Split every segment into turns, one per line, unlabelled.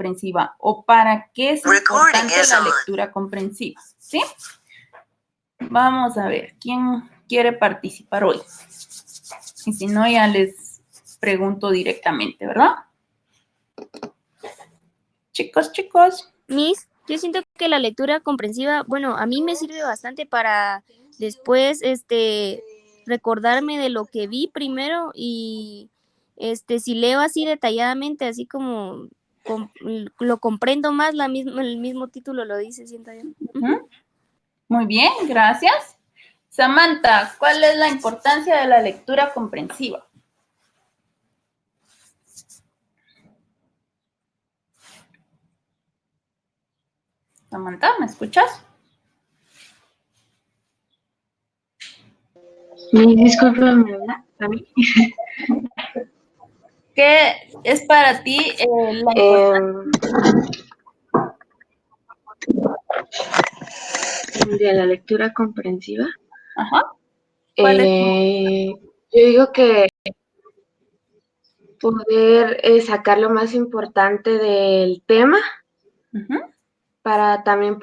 comprensiva o para qué es importante la lectura comprensiva, ¿sí? Vamos a ver, ¿quién quiere participar hoy? Y si no, ya les pregunto directamente, ¿verdad? Chicos.
Miss, yo siento que la lectura comprensiva, bueno, a mí me sirve bastante para después, recordarme de lo que vi primero y, si leo así detalladamente, así como lo comprendo más, el mismo título lo dice, siento yo.
Muy bien, gracias. Samantha, ¿cuál es la importancia de la lectura comprensiva? Samantha, ¿me escuchas?
Discúlpame, ¿a mí?
¿Qué es para ti la importancia
de la lectura comprensiva?
Ajá. ¿Cuál es?
Yo digo que poder sacar lo más importante del tema para también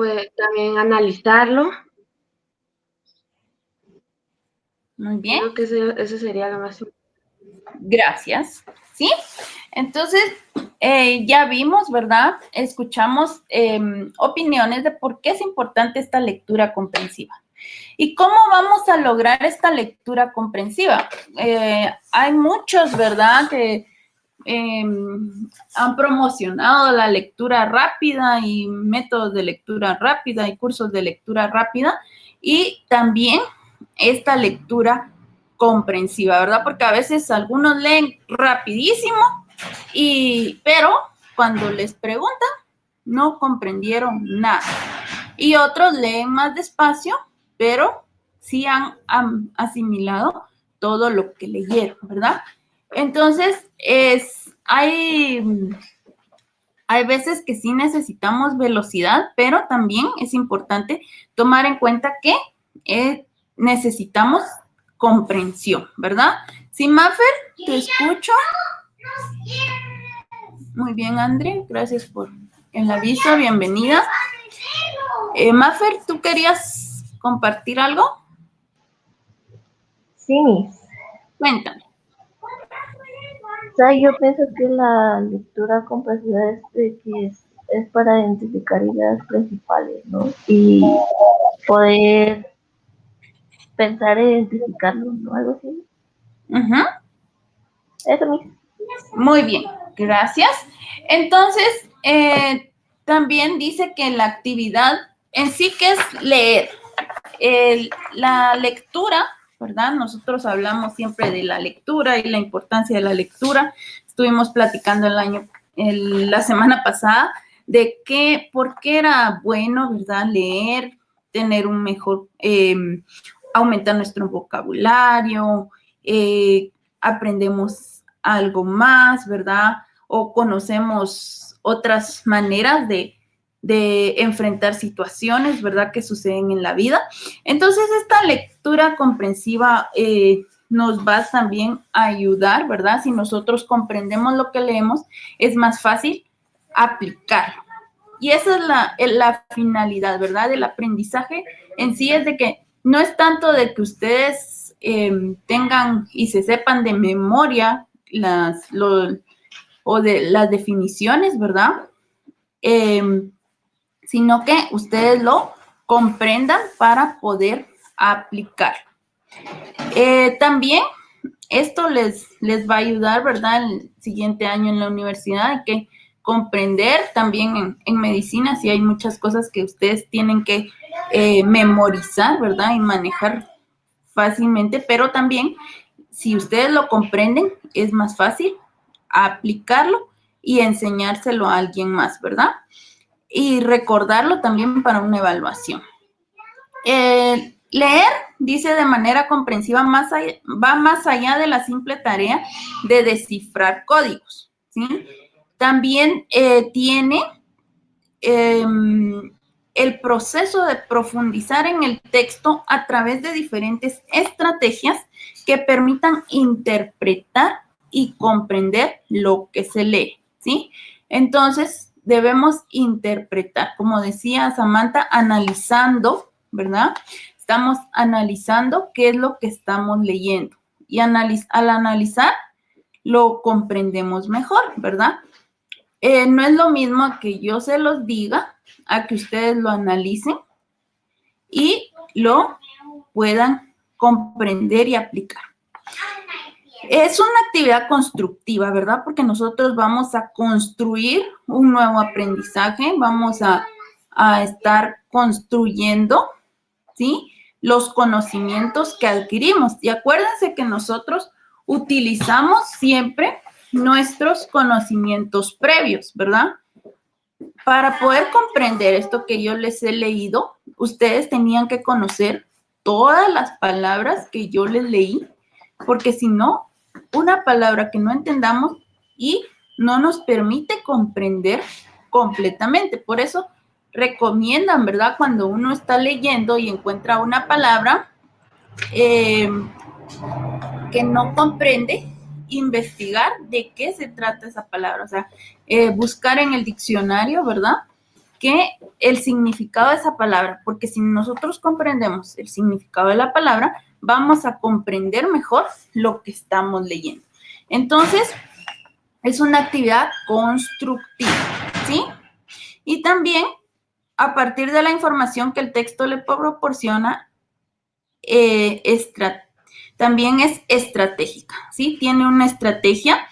analizarlo.
Muy bien.
Creo que eso sería lo más importante.
Gracias. ¿Sí? Entonces, ya vimos, ¿verdad? Escuchamos opiniones de por qué es importante esta lectura comprensiva. ¿Y cómo vamos a lograr esta lectura comprensiva? Hay muchos, ¿verdad?, que han promocionado la lectura rápida y métodos de lectura rápida y cursos de lectura rápida y también esta lectura comprensiva, ¿verdad? Porque a veces algunos leen rapidísimo, pero cuando les preguntan no comprendieron nada. Y otros leen más despacio, pero sí han asimilado todo lo que leyeron, ¿verdad? Entonces, hay veces que sí necesitamos velocidad, pero también es importante tomar en cuenta que necesitamos comprensión, ¿verdad? Sí, Mafer, te escucho. Muy bien, André, gracias por el aviso, bienvenida. Mafer, ¿tú querías compartir algo?
Sí, Miss.
Cuéntame.
O sea, yo pienso que la lectura comprensiva es para identificar ideas principales, ¿no? Y poder pensar e identificarlo, ¿no? Algo así. Eso mismo.
Muy bien, gracias. Entonces, también dice que la actividad en sí que es leer. La lectura, ¿verdad? Nosotros hablamos siempre de la lectura y la importancia de la lectura. Estuvimos platicando la semana pasada de por qué era bueno, ¿verdad? Leer, tener un mejor, aumentar nuestro vocabulario, aprendemos algo más, ¿verdad? O conocemos otras maneras de enfrentar situaciones, ¿verdad?, que suceden en la vida. Entonces, esta lectura comprensiva nos va también a ayudar, ¿verdad? Si nosotros comprendemos lo que leemos, es más fácil aplicarlo. Y esa es la finalidad, ¿verdad?, del aprendizaje en sí, es de que no es tanto de que ustedes tengan y se sepan de memoria o de las definiciones, ¿verdad?, sino que ustedes lo comprendan para poder aplicar. También esto les va a ayudar, ¿verdad?, el siguiente año en la universidad. Hay que comprender también en medicina, si hay muchas cosas que ustedes tienen que memorizar, ¿verdad?, y manejar fácilmente, pero también si ustedes lo comprenden, es más fácil aplicarlo y enseñárselo a alguien más, ¿verdad? Y recordarlo también para una evaluación. Leer, dice de manera comprensiva, va más allá de la simple tarea de descifrar códigos, ¿sí? También tiene el proceso de profundizar en el texto a través de diferentes estrategias que permitan interpretar y comprender lo que se lee, ¿sí? Entonces, debemos interpretar, como decía Samantha, analizando, ¿verdad? Estamos analizando qué es lo que estamos leyendo. Y al analizar, lo comprendemos mejor, ¿verdad? No es lo mismo que yo se los diga, a que ustedes lo analicen y lo puedan comprender y aplicar. Es una actividad constructiva, ¿verdad? Porque nosotros vamos a construir un nuevo aprendizaje, vamos a estar construyendo, ¿sí? Los conocimientos que adquirimos. Y acuérdense que nosotros utilizamos siempre nuestros conocimientos previos, ¿verdad? Para poder comprender esto que yo les he leído, ustedes tenían que conocer todas las palabras que yo les leí, porque si no, una palabra que no entendamos y no nos permite comprender completamente. Por eso recomiendan, ¿verdad? Cuando uno está leyendo y encuentra una palabra que no comprende, investigar de qué se trata esa palabra, o sea, buscar en el diccionario, ¿verdad? Que el significado de esa palabra, porque si nosotros comprendemos el significado de la palabra, vamos a comprender mejor lo que estamos leyendo. Entonces, es una actividad constructiva, ¿sí? Y también, a partir de la información que el texto le proporciona, también es estratégica, ¿sí? Tiene una estrategia,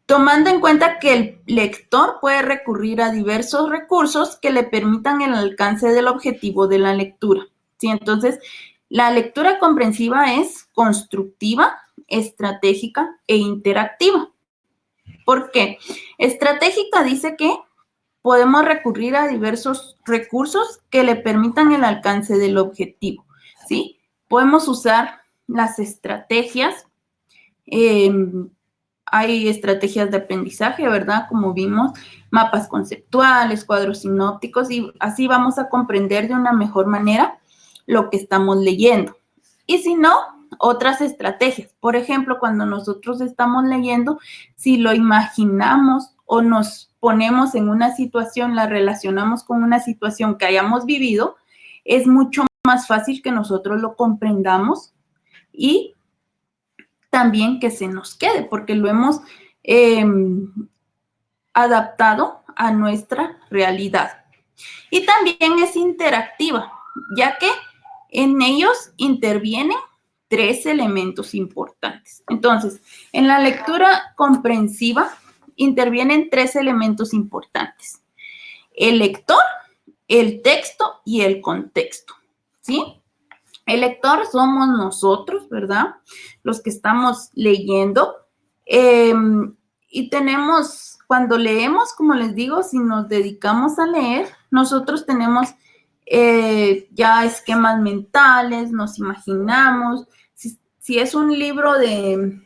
tomando en cuenta que el lector puede recurrir a diversos recursos que le permitan el alcance del objetivo de la lectura, ¿sí? Entonces, la lectura comprensiva es constructiva, estratégica e interactiva. ¿Por qué? Estratégica dice que podemos recurrir a diversos recursos que le permitan el alcance del objetivo, ¿sí? Podemos usar las estrategias, hay estrategias de aprendizaje, ¿verdad? Como vimos, mapas conceptuales, cuadros sinópticos, y así vamos a comprender de una mejor manera lo que estamos leyendo. Y si no, otras estrategias. Por ejemplo, cuando nosotros estamos leyendo, si lo imaginamos o nos ponemos en una situación, la relacionamos con una situación que hayamos vivido, es mucho más fácil que nosotros lo comprendamos y también que se nos quede, porque lo hemos adaptado a nuestra realidad. Y también es interactiva, ya que en ellos intervienen 3 elementos importantes. Entonces, en la lectura comprensiva intervienen 3 elementos importantes: el lector, el texto y el contexto, ¿sí? El lector somos nosotros, ¿verdad? Los que estamos leyendo. Y tenemos, cuando leemos, como les digo, si nos dedicamos a leer, nosotros tenemos ya esquemas mentales, nos imaginamos. Si es un libro de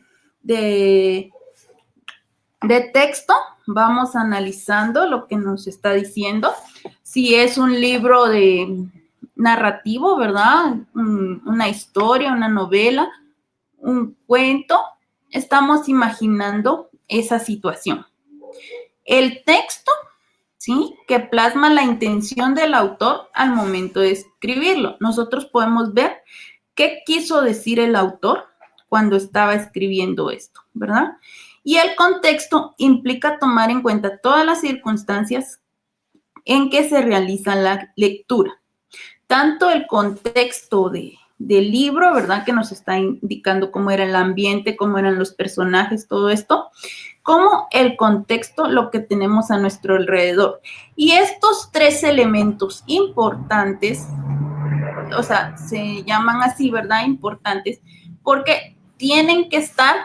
texto, vamos analizando lo que nos está diciendo. Si es un libro de narrativo, ¿verdad? Una historia, una novela, un cuento, estamos imaginando esa situación. El texto, ¿sí? Que plasma la intención del autor al momento de escribirlo. Nosotros podemos ver qué quiso decir el autor cuando estaba escribiendo esto, ¿verdad? Y el contexto implica tomar en cuenta todas las circunstancias en que se realiza la lectura. Tanto el contexto del libro, ¿verdad? Que nos está indicando cómo era el ambiente, cómo eran los personajes, todo esto, como el contexto, lo que tenemos a nuestro alrededor. Y estos 3 elementos importantes, o sea, se llaman así, ¿verdad? Importantes, porque tienen que estar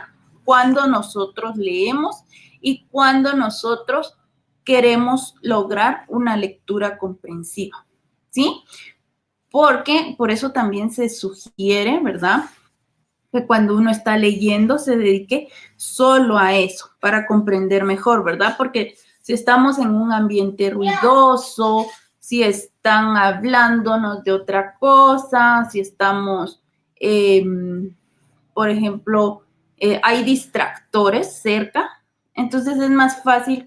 cuando nosotros leemos y cuando nosotros queremos lograr una lectura comprensiva, ¿sí? Porque por eso también se sugiere, ¿verdad?, que cuando uno está leyendo se dedique solo a eso, para comprender mejor, ¿verdad? Porque si estamos en un ambiente ruidoso, si están hablándonos de otra cosa, si estamos, por ejemplo, hay distractores cerca, entonces es más fácil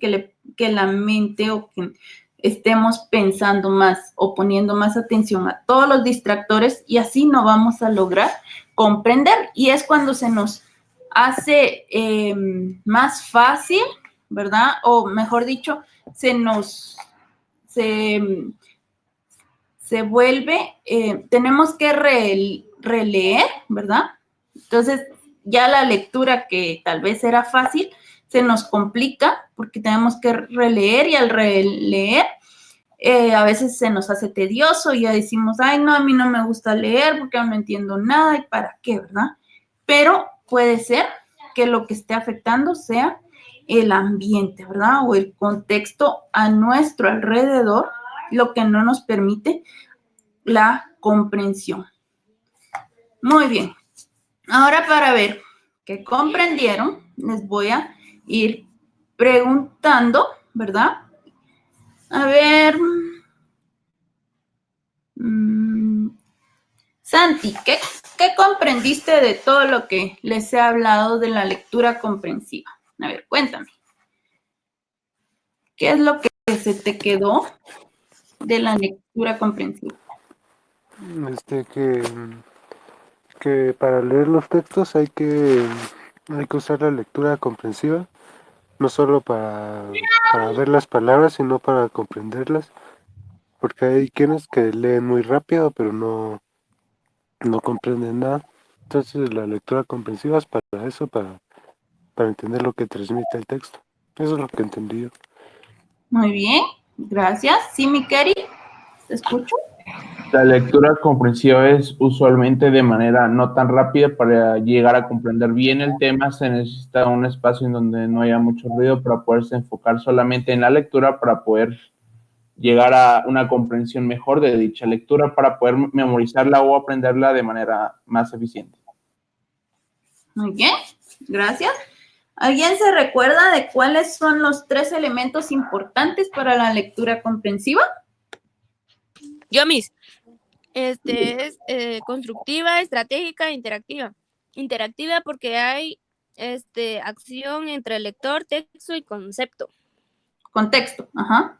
que la mente o que estemos pensando más o poniendo más atención a todos los distractores y así no vamos a lograr comprender. Y es cuando se nos hace más fácil, ¿verdad? O mejor dicho, se vuelve, tenemos que releer, ¿verdad? Entonces, ya la lectura que tal vez era fácil, se nos complica porque tenemos que releer y al releer, a veces se nos hace tedioso y ya decimos, ay, no, a mí no me gusta leer porque no entiendo nada y para qué, ¿verdad? Pero puede ser que lo que esté afectando sea el ambiente, ¿verdad? O el contexto a nuestro alrededor, lo que no nos permite la comprensión. Muy bien. Ahora para ver qué comprendieron, les voy a ir preguntando, ¿verdad? A ver. Santi, ¿qué comprendiste de todo lo que les he hablado de la lectura comprensiva? A ver, cuéntame. ¿Qué es lo que se te quedó de la lectura comprensiva?
Que para leer los textos hay que usar la lectura comprensiva, no solo para ver las palabras, sino para comprenderlas, porque hay quienes que leen muy rápido, pero no comprenden nada. Entonces la lectura comprensiva es para eso, para entender lo que transmite el texto. Eso es lo que entendí yo.
Muy bien, gracias. Sí, mi Keri, ¿te escucho?
La lectura comprensiva es usualmente de manera no tan rápida. Para llegar a comprender bien el tema se necesita un espacio en donde no haya mucho ruido para poderse enfocar solamente en la lectura, para poder llegar a una comprensión mejor de dicha lectura, para poder memorizarla o aprenderla de manera más eficiente.
Muy bien, gracias. ¿Alguien se recuerda de cuáles son los 3 elementos importantes para la lectura comprensiva?
Yo, Miss. Es constructiva, estratégica e interactiva. Interactiva porque hay acción entre el lector, texto y concepto.
Contexto, ajá.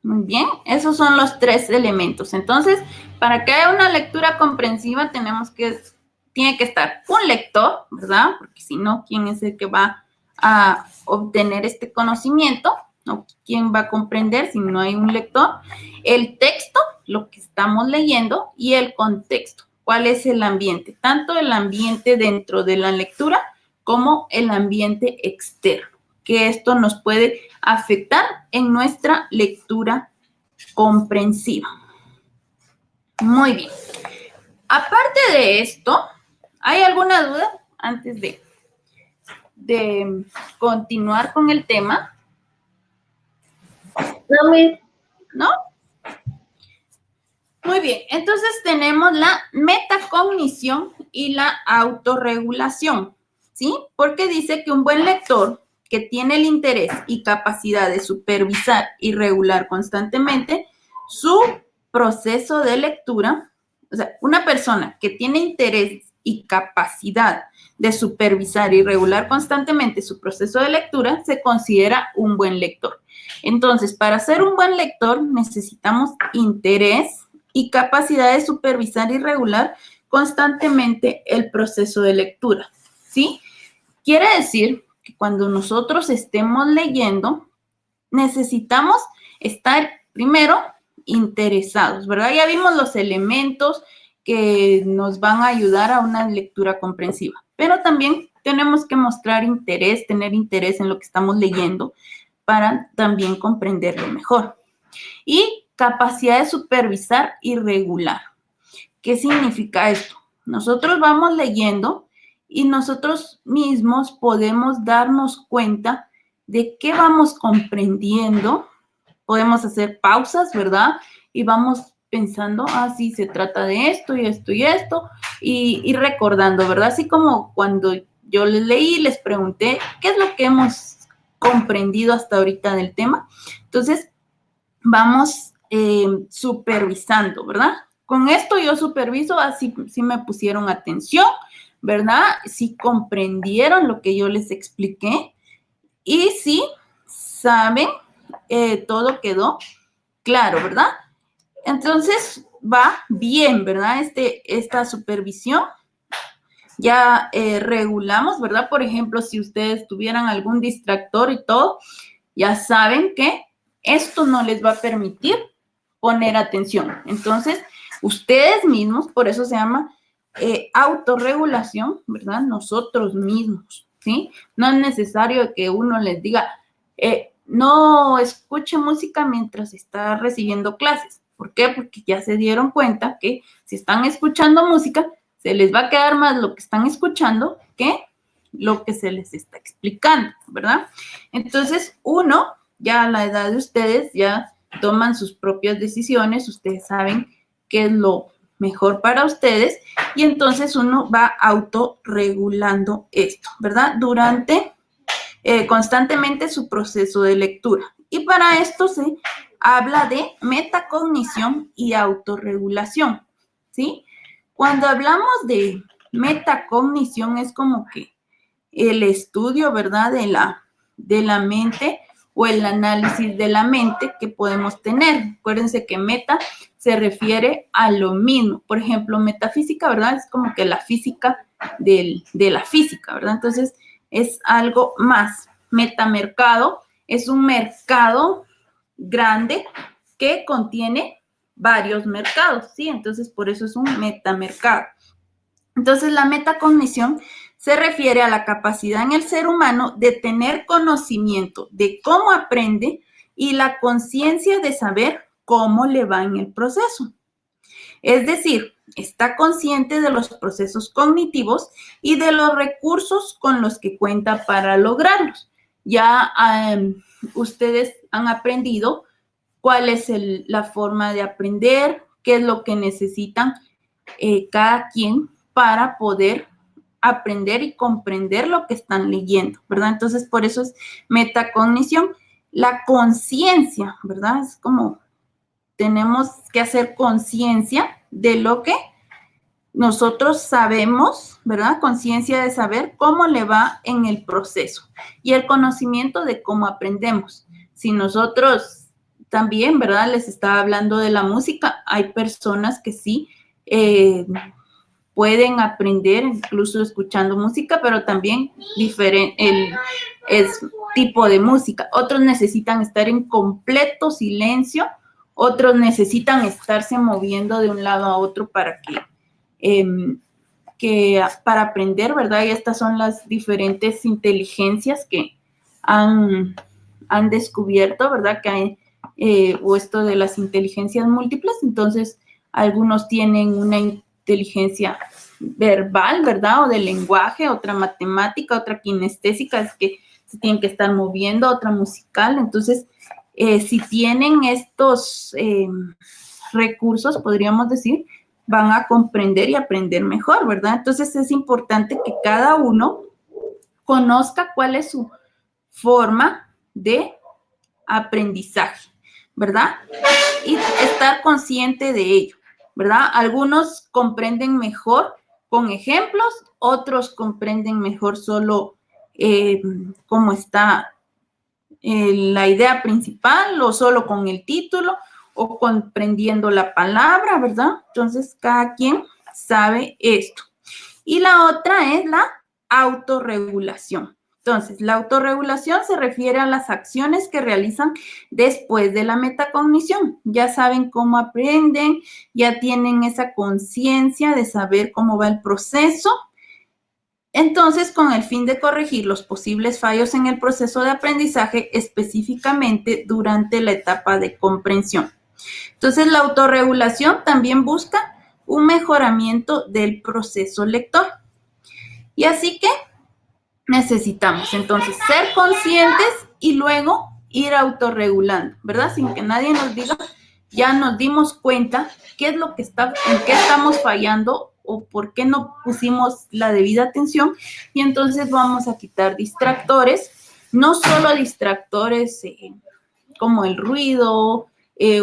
Muy bien, esos son los 3 elementos. Entonces, para que haya una lectura comprensiva tiene que estar un lector, ¿verdad? Porque si no, ¿quién es el que va a obtener este conocimiento? ¿No? ¿Quién va a comprender si no hay un lector? El texto, lo que estamos leyendo, y el contexto. ¿Cuál es el ambiente? Tanto el ambiente dentro de la lectura como el ambiente externo, que esto nos puede afectar en nuestra lectura comprensiva. Muy bien. Aparte de esto, ¿hay alguna duda antes de continuar con el tema?
No, Miss.
¿No? Muy bien, entonces tenemos la metacognición y la autorregulación, ¿sí? Porque dice que un buen lector que tiene el interés y capacidad de supervisar y regular constantemente su proceso de lectura, o sea, una persona que tiene interés y capacidad de supervisar y regular constantemente su proceso de lectura, se considera un buen lector. Entonces, para ser un buen lector necesitamos interés y capacidad de supervisar y regular constantemente el proceso de lectura, ¿sí? Quiere decir que cuando nosotros estemos leyendo, necesitamos estar primero interesados, ¿verdad? Ya vimos los elementos que nos van a ayudar a una lectura comprensiva, pero también tenemos que mostrar interés, tener interés en lo que estamos leyendo para también comprenderlo mejor. Y capacidad de supervisar y regular. ¿Qué significa esto? Nosotros vamos leyendo y nosotros mismos podemos darnos cuenta de qué vamos comprendiendo. Podemos hacer pausas, ¿verdad? Y vamos pensando, sí, se trata de esto y esto y esto, y recordando, ¿verdad? Así como cuando yo les leí, les pregunté, ¿qué es lo que hemos comprendido hasta ahorita del tema? Entonces, vamos supervisando, ¿verdad? Con esto yo superviso, así sí me pusieron atención, ¿verdad? Sí comprendieron lo que yo les expliqué y sí saben, todo quedó claro, ¿verdad? Entonces, va bien, ¿verdad? Esta supervisión. Ya regulamos, ¿verdad? Por ejemplo, si ustedes tuvieran algún distractor y todo, ya saben que esto no les va a permitir poner atención. Entonces, ustedes mismos, por eso se llama autorregulación, ¿verdad? Nosotros mismos, ¿sí? No es necesario que uno les diga, no escuche música mientras está recibiendo clases. ¿Por qué? Porque ya se dieron cuenta que si están escuchando música, se les va a quedar más lo que están escuchando que lo que se les está explicando, ¿verdad? Entonces, uno, ya a la edad de ustedes, ya toman sus propias decisiones, ustedes saben qué es lo mejor para ustedes, y entonces uno va autorregulando esto, ¿verdad? Durante constantemente su proceso de lectura. Y para esto se habla de metacognición y autorregulación, ¿sí? Cuando hablamos de metacognición es como que el estudio, ¿verdad? De la mente o el análisis de la mente que podemos tener. Acuérdense que meta se refiere a lo mismo. Por ejemplo, metafísica, ¿verdad? Es como que la física de la física, ¿verdad? Entonces, es algo más. Metamercado es un mercado grande que contiene varios mercados, ¿sí? Entonces, por eso es un metamercado. Entonces, la metacognición se refiere a la capacidad en el ser humano de tener conocimiento de cómo aprende y la conciencia de saber cómo le va en el proceso. Es decir, está consciente de los procesos cognitivos y de los recursos con los que cuenta para lograrlos. Ya ustedes han aprendido cuál es la forma de aprender, qué es lo que necesitan cada quien para poder aprender y comprender lo que están leyendo, ¿verdad? Entonces, por eso es metacognición. La conciencia, ¿verdad? Es como tenemos que hacer conciencia de lo que nosotros sabemos, ¿verdad? Conciencia de saber cómo le va en el proceso y el conocimiento de cómo aprendemos. Si nosotros también, ¿verdad? Les estaba hablando de la música, hay personas que sí pueden aprender incluso escuchando música, pero también es tipo de música. Otros necesitan estar en completo silencio, otros necesitan estarse moviendo de un lado a otro para para aprender, ¿verdad? Y estas son las diferentes inteligencias que han descubierto, ¿verdad? Que hay, o esto de las inteligencias múltiples. Entonces, algunos tienen una inteligencia verbal, ¿verdad? O de lenguaje, otra matemática, otra kinestésica, es que se tienen que estar moviendo, otra musical. Entonces, si tienen estos recursos, podríamos decir, van a comprender y aprender mejor, ¿verdad? Entonces, es importante que cada uno conozca cuál es su forma de aprendizaje, ¿verdad? Y estar consciente de ello, ¿verdad? Algunos comprenden mejor con ejemplos, otros comprenden mejor solo cómo está la idea principal o solo con el título o comprendiendo la palabra, ¿verdad? Entonces, cada quien sabe esto. Y la otra es la autorregulación. Entonces, la autorregulación se refiere a las acciones que realizan después de la metacognición. Ya saben cómo aprenden, ya tienen esa conciencia de saber cómo va el proceso. Entonces, con el fin de corregir los posibles fallos en el proceso de aprendizaje, específicamente durante la etapa de comprensión. Entonces, la autorregulación también busca un mejoramiento del proceso lector. Y así que necesitamos entonces ser conscientes y luego ir autorregulando, ¿verdad? Sin que nadie nos diga, ya nos dimos cuenta qué es lo que en qué estamos fallando o por qué no pusimos la debida atención, y entonces vamos a quitar distractores, no solo distractores como el ruido,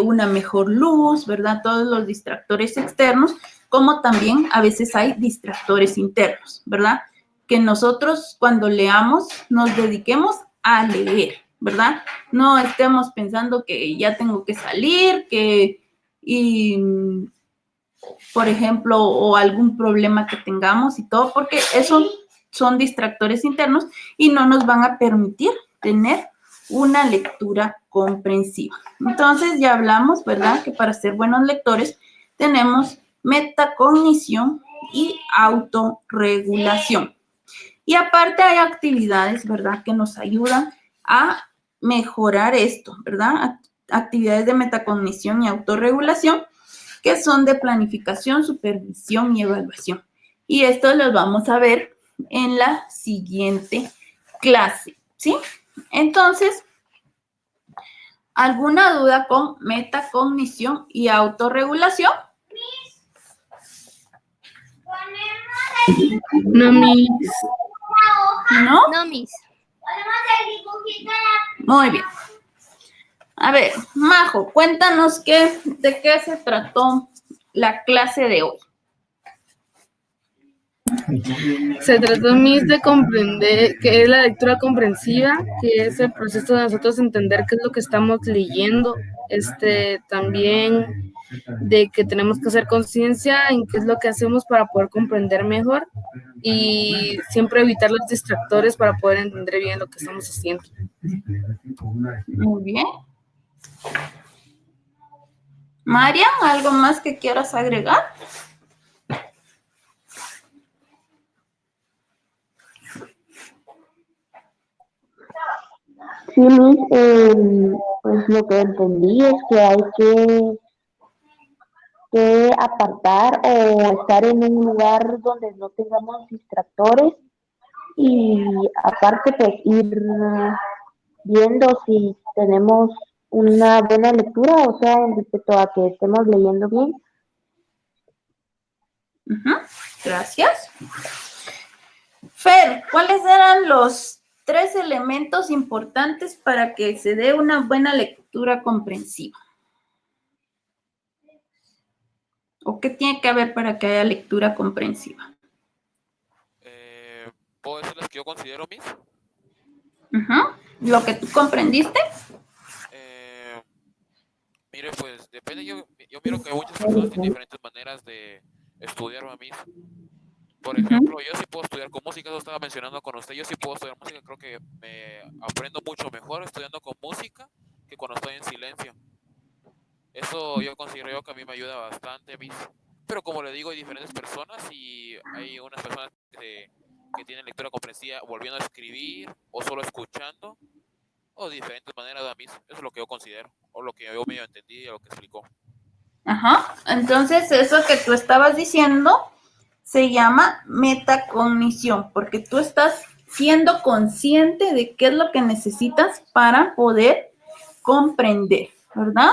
una mejor luz, ¿verdad? Todos los distractores externos, como también a veces hay distractores internos, ¿verdad? Que nosotros cuando leamos nos dediquemos a leer, ¿verdad? No estemos pensando que ya tengo que salir, por ejemplo, o algún problema que tengamos y todo, porque eso son distractores internos y no nos van a permitir tener una lectura comprensiva. Entonces, ya hablamos, ¿verdad? Que para ser buenos lectores tenemos metacognición y autorregulación. Y aparte hay actividades, ¿verdad? Que nos ayudan a mejorar esto, ¿verdad? Actividades de metacognición y autorregulación que son de planificación, supervisión y evaluación. Y esto lo vamos a ver en la siguiente clase, ¿sí? Entonces, ¿alguna duda con metacognición y autorregulación?
No, Miss.
¿No?
No, Miss.
Muy bien. A ver, Majo, cuéntanos de qué se trató la clase de hoy.
Se trató, Miss, de comprender qué es la lectura comprensiva, que es el proceso de nosotros entender qué es lo que estamos leyendo, también de que tenemos que hacer conciencia en qué es lo que hacemos para poder comprender mejor y siempre evitar los distractores para poder entender bien lo que estamos haciendo.
Muy bien. Marian, ¿algo más que quieras agregar?
Sí, Luis, pues lo que entendí es que hay que apartar o estar en un lugar donde no tengamos distractores y aparte pues ir viendo si tenemos una buena lectura, o sea, en respecto a que estemos leyendo bien.
Gracias. Fer, ¿cuáles eran los 3 elementos importantes para que se dé una buena lectura comprensiva? ¿O qué tiene que haber para que haya lectura comprensiva?
¿Puedo decir las que yo considero, Miss?
¿Lo que tú comprendiste?
Mire, pues depende. Yo miro que muchas personas tienen diferentes maneras de estudiar, Miss. Por ejemplo, yo sí puedo estudiar con música, eso estaba mencionando con usted. Yo sí puedo estudiar música, creo que me aprendo mucho mejor estudiando con música que cuando estoy en silencio. Eso yo considero yo que a mí me ayuda bastante, Miss. Pero como le digo, hay diferentes personas y hay unas personas que tienen lectura comprensiva volviendo a escribir o solo escuchando, o diferentes maneras, Miss. Eso es lo que yo considero, o lo que yo medio entendí y lo que explicó.
Ajá. Entonces, eso que tú estabas diciendo se llama metacognición, porque tú estás siendo consciente de qué es lo que necesitas para poder comprender, ¿verdad?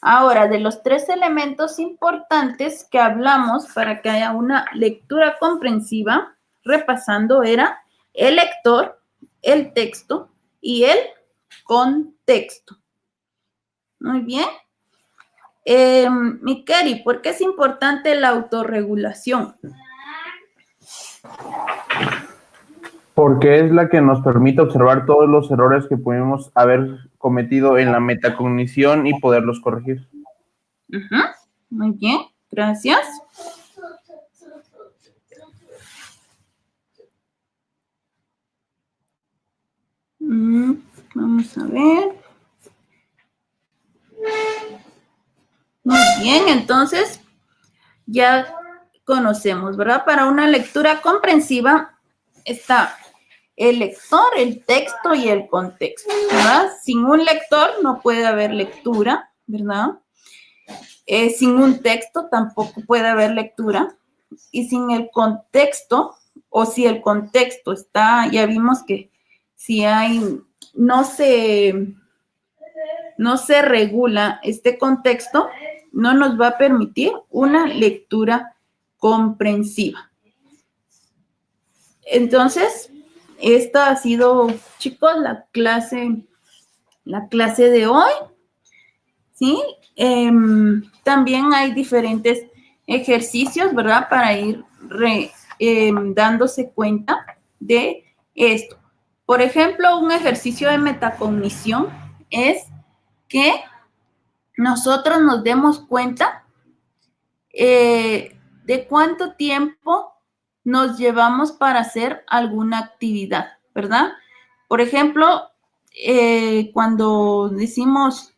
Ahora, de los 3 elementos importantes que hablamos para que haya una lectura comprensiva, repasando, era el lector, el texto y el contexto. Muy bien. Mikeri, ¿por qué es importante la autorregulación?
Porque es la que nos permite observar todos los errores que pudimos haber cometido en la metacognición y poderlos corregir.
Muy bien, gracias. Vamos a ver. Muy bien, entonces ya conocemos, ¿verdad? Para una lectura comprensiva está el lector, el texto y el contexto, ¿verdad? Sin un lector no puede haber lectura, ¿verdad? Sin un texto tampoco puede haber lectura. Y sin el contexto, o si el contexto está, ya vimos que si hay, no se regula este contexto, no nos va a permitir una lectura comprensiva. Entonces, esta ha sido, chicos, la clase de hoy, ¿sí? También hay diferentes ejercicios, ¿verdad? Para ir dándose cuenta de esto. Por ejemplo, un ejercicio de metacognición es que nosotros nos demos cuenta de cuánto tiempo nos llevamos para hacer alguna actividad, ¿verdad? Por ejemplo, cuando decimos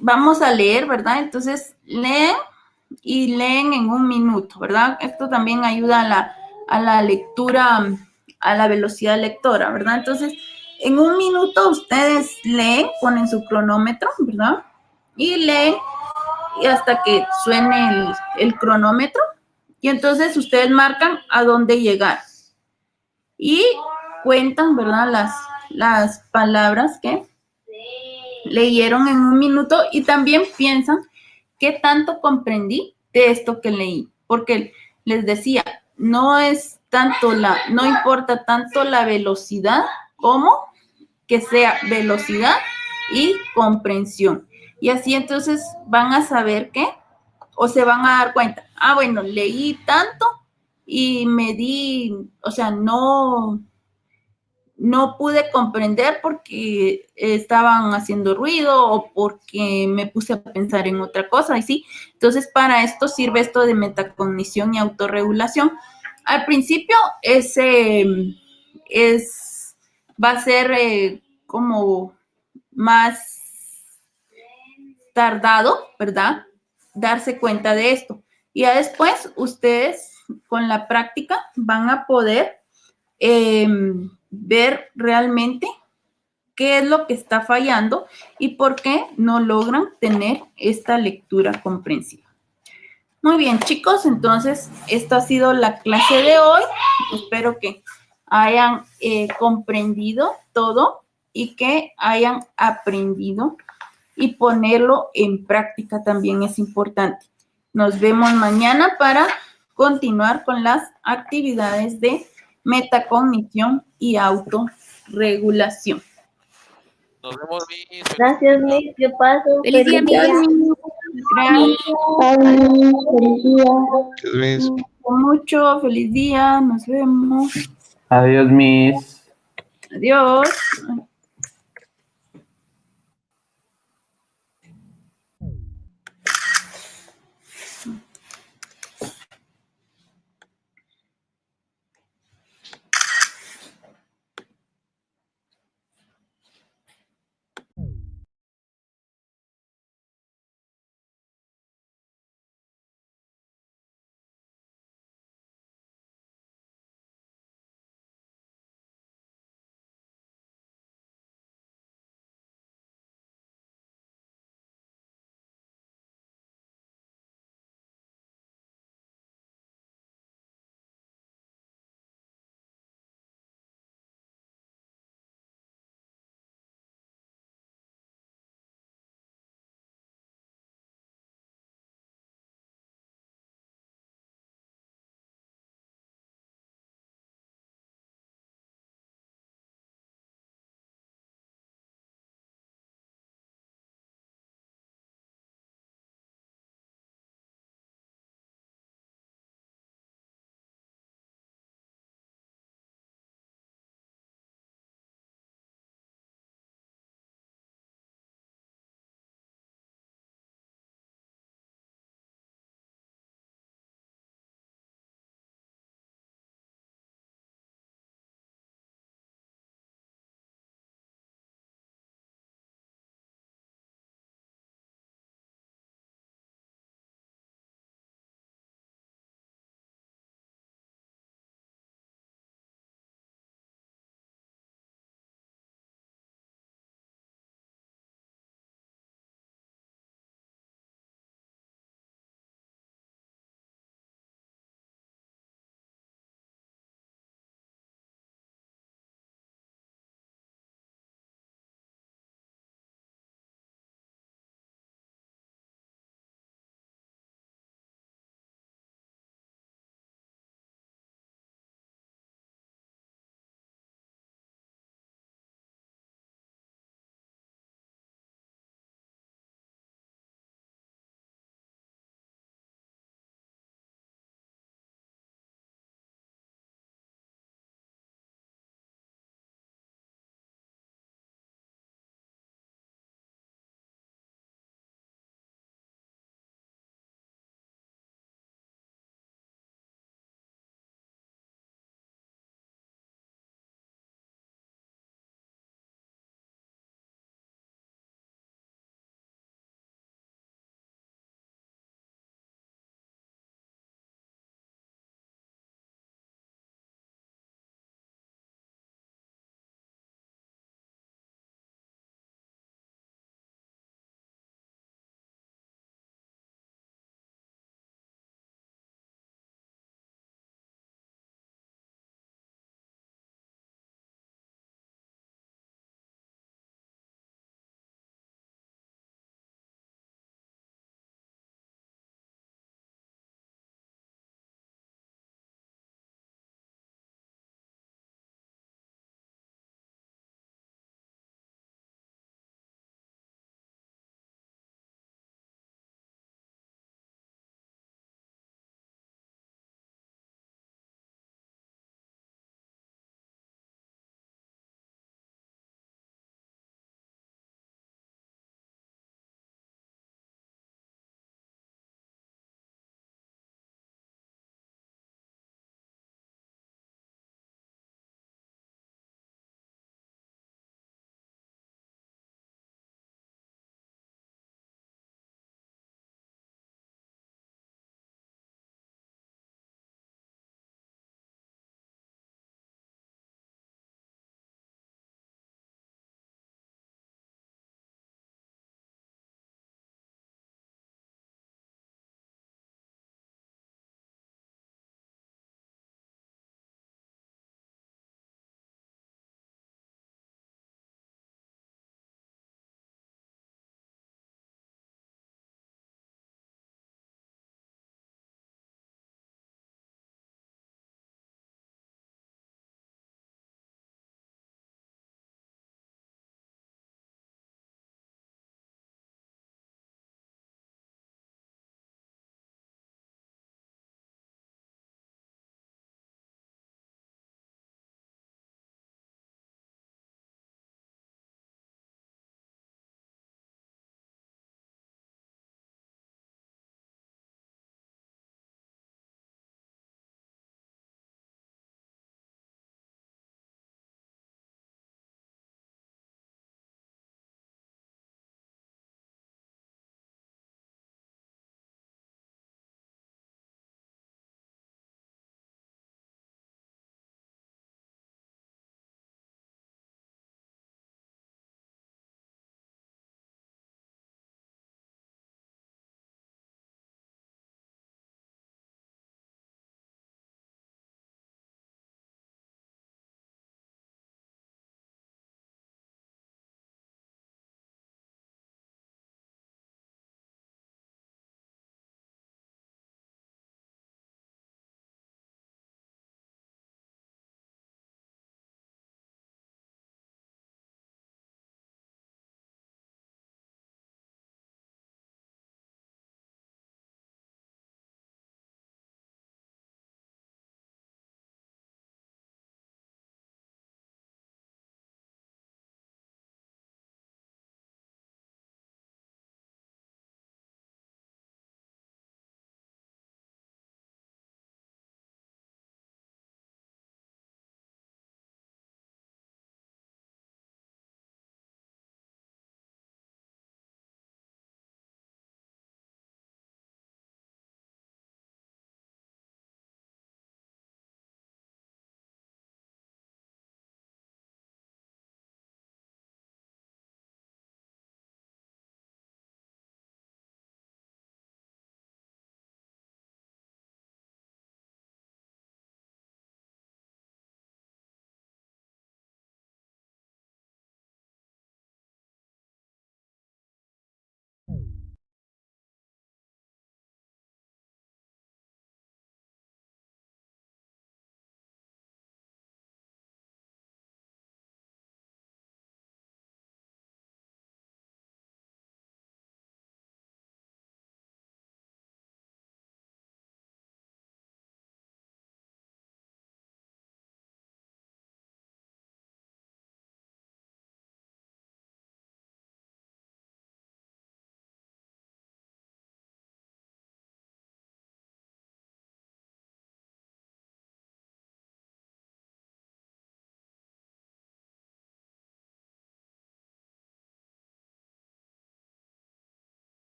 vamos a leer, ¿verdad? Entonces, leen y leen en 1 minuto, ¿verdad? Esto también ayuda a la lectura, a la velocidad lectora, ¿verdad? Entonces, en 1 minuto ustedes leen, ponen su cronómetro, ¿verdad? Y leen y hasta que suene el cronómetro. Y entonces ustedes marcan a dónde llegar. Y cuentan, ¿verdad? Las palabras que leyeron en 1 minuto y también piensan qué tanto comprendí de esto que leí. Porque les decía, no importa tanto la velocidad como que sea velocidad y comprensión. Y así entonces van a saber qué, o se van a dar cuenta, bueno, leí tanto y no pude comprender porque estaban haciendo ruido o porque me puse a pensar en otra cosa, y sí. Entonces, para esto sirve esto de metacognición y autorregulación. Al principio, va a ser como más tardado, ¿verdad? Darse cuenta de esto. Y ya después, ustedes con la práctica van a poder ver realmente qué es lo que está fallando y por qué no logran tener esta lectura comprensiva. Muy bien, chicos, entonces esta ha sido la clase de hoy. Espero que hayan comprendido todo y que hayan aprendido, y ponerlo en práctica también es importante. Nos vemos mañana para continuar con las actividades de metacognición y autorregulación.
Nos vemos, Miss.
Gracias, Miss. ¿Qué pasó?
Feliz día, Miss.
Gracias.
Feliz día.
Miss.
Con mucho, feliz día, nos vemos.
Adiós, Miss.
Adiós.